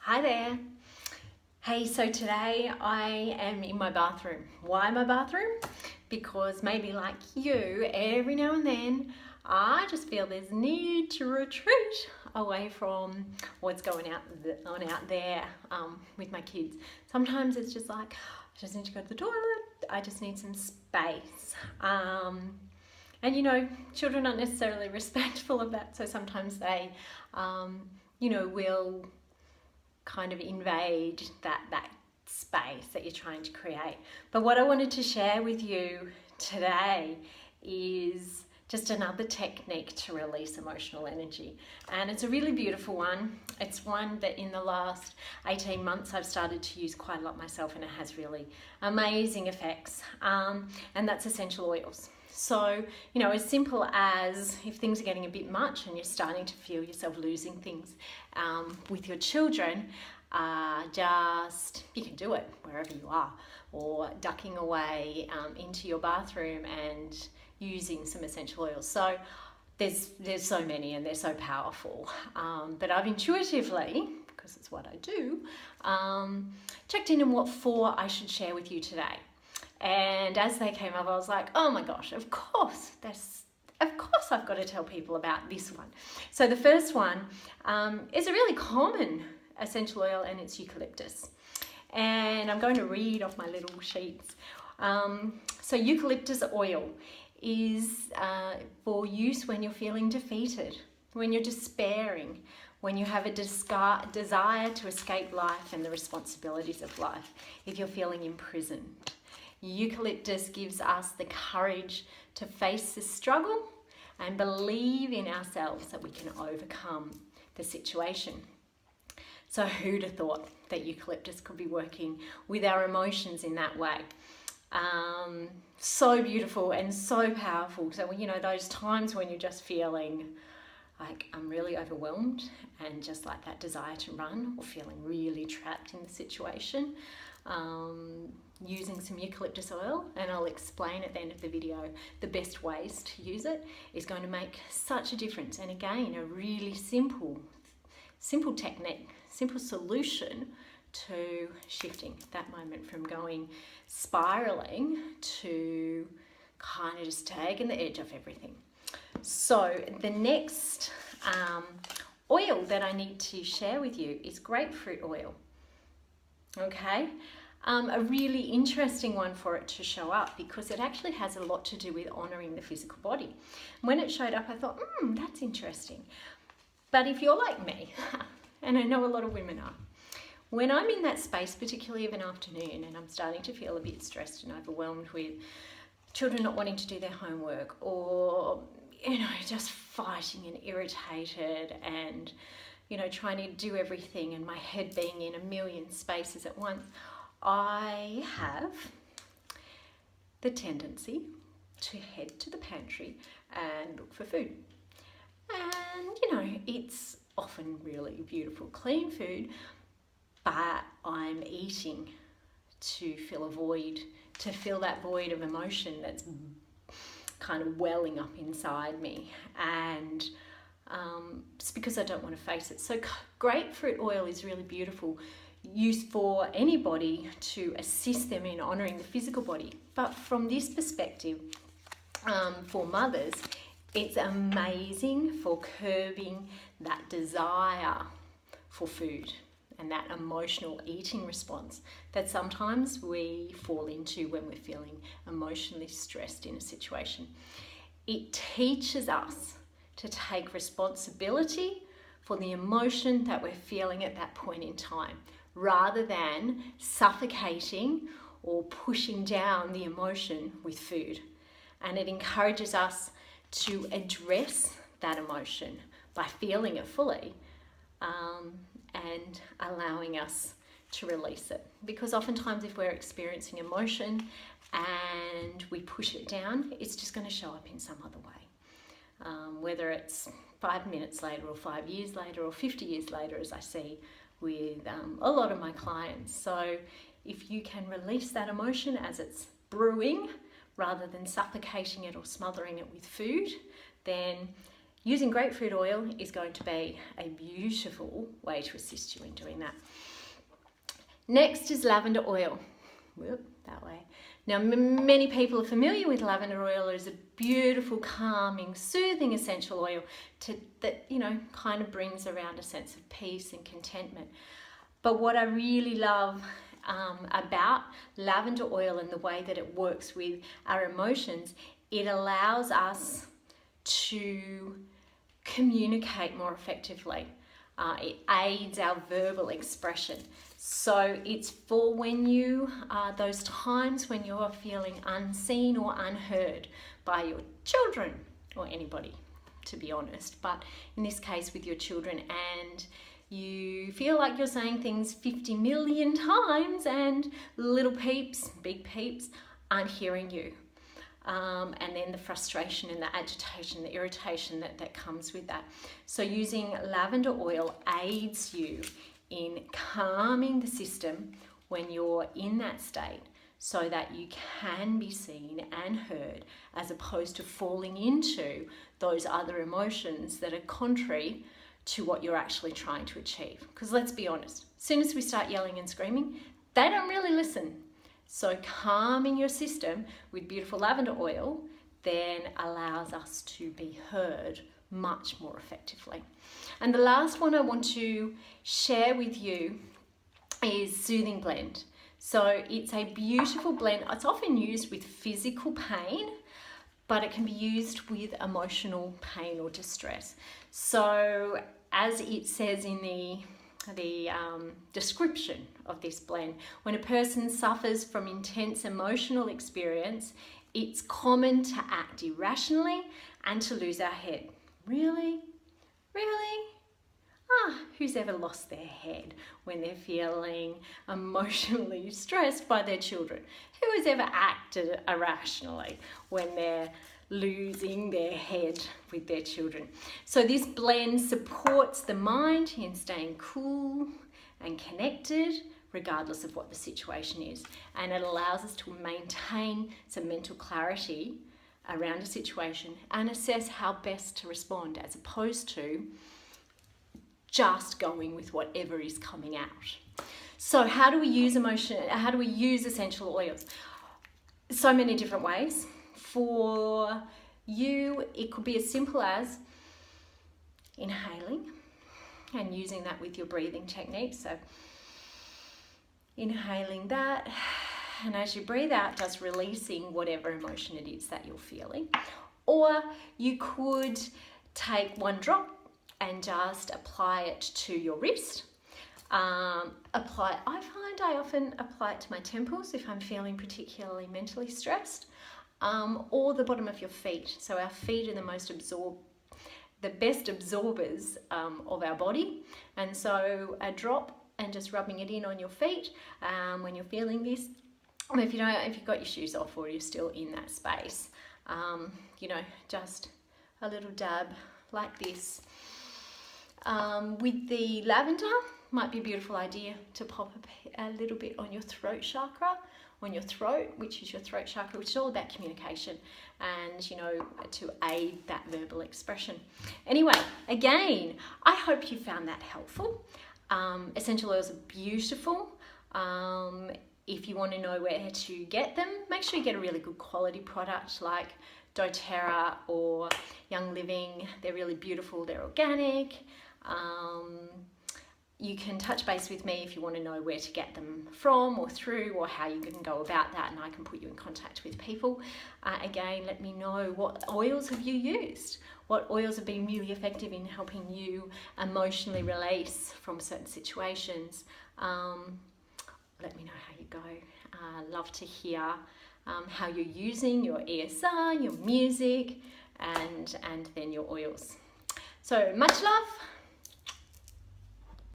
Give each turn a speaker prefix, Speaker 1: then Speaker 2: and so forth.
Speaker 1: Hi there. Hey, so today I am in my bathroom. Why my bathroom? Because maybe like you, every now and then I just feel there's need to retreat away from what's going on out there with my kids. Sometimes it's just like I just need to go to the toilet. I just need some space. And children aren't necessarily respectful of that, so sometimes they, will kind of invade that space that you're trying to create. But what I wanted to share with you today is just another technique to release emotional energy, and it's a really beautiful one. It's one that in the last 18 months I've started to use quite a lot myself, and it has really amazing effects, and that's essential oils. So, as simple as if things are getting a bit much and you're starting to feel yourself losing things with your children, you can do it wherever you are, or ducking away into your bathroom and using some essential oils. So there's so many and they're so powerful. But I've intuitively, because it's what I do, checked in on what 4 I should share with you today. And as they came up, I was like, oh my gosh, of course I've got to tell people about this one. So the first one is a really common essential oil, and it's eucalyptus. And I'm going to read off my little sheets. So eucalyptus oil is for use when you're feeling defeated, when you're despairing, when you have a desire to escape life and the responsibilities of life, if you're feeling imprisoned. Eucalyptus gives us the courage to face the struggle and believe in ourselves that we can overcome the situation. So who'd have thought that eucalyptus could be working with our emotions in that way? So beautiful and so powerful. So, those times when you're just feeling like I'm really overwhelmed and just like that desire to run, or feeling really trapped in the situation, using some eucalyptus oil, and I'll explain at the end of the video the best ways to use it, is going to make such a difference. And again, a really simple technique, simple solution to shifting that moment from going spiraling to kind of just taking the edge off everything. So the next oil that I need to share with you is grapefruit oil. Okay, a really interesting one for it to show up, because it actually has a lot to do with honouring the physical body. When it showed up, I thought, that's interesting. But if you're like me, and I know a lot of women are, when I'm in that space, particularly of an afternoon, and I'm starting to feel a bit stressed and overwhelmed with children not wanting to do their homework, or, just fighting and irritated and, trying to do everything and my head being in a million spaces at once, I have the tendency to head to the pantry and look for food. And, it's often really beautiful, clean food, but I'm eating to fill a void, to fill that void of emotion that's kind of welling up inside me. And just because I don't want to face it. So grapefruit oil is really beautiful, used for anybody to assist them in honouring the physical body. But from this perspective, for mothers, it's amazing for curbing that desire for food and that emotional eating response that sometimes we fall into when we're feeling emotionally stressed in a situation. It teaches us to take responsibility for the emotion that we're feeling at that point in time, rather than suffocating or pushing down the emotion with food. And it encourages us to address that emotion by feeling it fully, and allowing us to release it. Because oftentimes if we're experiencing emotion and we push it down, it's just going to show up in some other way. Whether it's 5 minutes later or 5 years later or 50 years later, as I see with a lot of my clients. So if you can release that emotion as it's brewing, rather than suffocating it or smothering it with food, then using grapefruit oil is going to be a beautiful way to assist you in doing that. Next is lavender oil. Whoop, that way. Now, many people are familiar with lavender oil. It is a beautiful, calming, soothing essential oil that, you know, kind of brings around a sense of peace and contentment. But what I really love about lavender oil and the way that it works with our emotions, it allows us to communicate more effectively. It aids our verbal expression. So it's for when you, those times when you're feeling unseen or unheard by your children, or anybody, to be honest, but in this case with your children, and you feel like you're saying things 50 million times and little peeps, big peeps, aren't hearing you. And then the frustration and the agitation, the irritation that comes with that. So using lavender oil aids you in calming the system when you're in that state, so that you can be seen and heard, as opposed to falling into those other emotions that are contrary to what you're actually trying to achieve. Because let's be honest, as soon as we start yelling and screaming, they don't really listen. So calming your system with beautiful lavender oil then allows us to be heard much more effectively. And the last one I want to share with you is Soothing Blend. So it's a beautiful blend. It's often used with physical pain, but it can be used with emotional pain or distress. So as it says in the description of this blend, when a person suffers from intense emotional experience, it's common to act irrationally and to lose our head. Really? Really? Who's ever lost their head when they're feeling emotionally stressed by their children? Who has ever acted irrationally when they're losing their head with their children? So this blend supports the mind in staying cool and connected regardless of what the situation is, and it allows us to maintain some mental clarity around a situation and assess how best to respond, as opposed to just going with whatever is coming out. So how do we use how do we use essential oils? So many different ways. For you, it could be as simple as inhaling and using that with your breathing technique. So inhaling that, and as you breathe out, just releasing whatever emotion it is that you're feeling. Or you could take one drop and just apply it to your wrist. I find I often apply it to my temples if I'm feeling particularly mentally stressed, or the bottom of your feet. So our feet are the best absorbers of our body, and so a drop and just rubbing it in on your feet when you're feeling this. If you've got your shoes off or you're still in that space, just a little dab like this. With the lavender, might be a beautiful idea to pop a little bit on your throat chakra, on your throat, which is your throat chakra, which is all about communication and, to aid that verbal expression. Anyway, again, I hope you found that helpful. Essential oils are beautiful. If you want to know where to get them, make sure you get a really good quality product like doTERRA or Young Living. They're really beautiful, they're organic. You can touch base with me if you want to know where to get them from or through, or how you can go about that, and I can put you in contact with people. Again, let me know, what oils have you used? What oils have been really effective in helping you emotionally release from certain situations? Let me know how you go. Love to hear how you're using your ESR, your music, and then your oils. So much love.